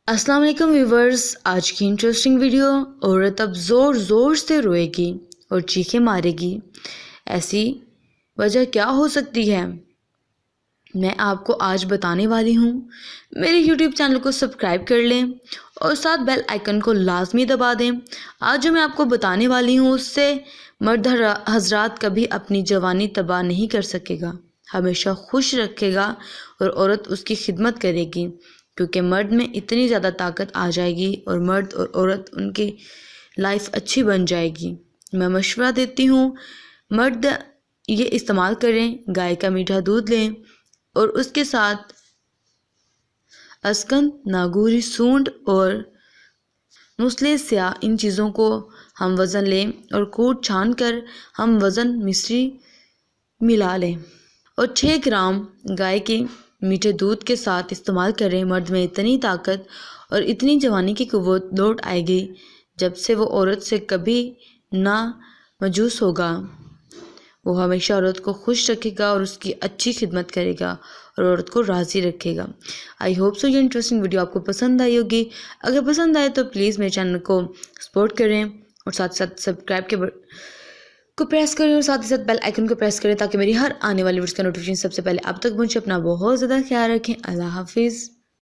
السلام علیکم ویورز، آج کی انٹرسٹنگ ویڈیو۔ عورت اب زور زور سے روئے گی اور چیخیں مارے گی، ایسی وجہ کیا ہو سکتی ہے؟ میں آپ کو آج بتانے والی ہوں۔ میرے یوٹیوب چینل کو سبسکرائب کر لیں اور ساتھ بیل آئیکن کو لازمی دبا دیں۔ آج جو میں آپ کو بتانے والی ہوں اس سے مرد حضرات کبھی اپنی جوانی تباہ نہیں کر سکے گا، ہمیشہ خوش رکھے گا اور عورت اس کی خدمت کرے گی، کیونکہ مرد میں اتنی زیادہ طاقت آ جائے گی اور مرد اور عورت ان کی لائف اچھی بن جائے گی۔ میں مشورہ دیتی ہوں مرد یہ استعمال کریں، گائے کا میٹھا دودھ لیں اور اس کے ساتھ اسکند، ناگوری، سونڈ اور مسلے سیاہ، ان چیزوں کو ہم وزن لیں اور کوٹ چھان کر ہم وزن مصری ملا لیں اور 6 گرام گائے کے میٹھے دودھ کے ساتھ استعمال کریں۔ مرد میں اتنی طاقت اور اتنی جوانی کی قوت لوٹ آئے گی جب سے وہ عورت سے کبھی نہ مجوس ہوگا۔ وہ ہمیشہ عورت کو خوش رکھے گا اور اس کی اچھی خدمت کرے گا اور عورت کو راضی رکھے گا۔ آئی ہوپ سو یہ انٹرسٹنگ ویڈیو آپ کو پسند آئی ہوگی۔ اگر پسند آئے تو پلیز میرے چینل کو سپورٹ کریں اور ساتھ سبسکرائب کو پریس کریں اور ساتھ ہی ساتھ بیل آئیکن کو پریس کریں تاکہ میری ہر آنے والی ویڈیوز کا نوٹیفیکیشن سب سے پہلے آپ تک پہنچے۔ اپنا بہت زیادہ خیال رکھیں۔ اللہ حافظ۔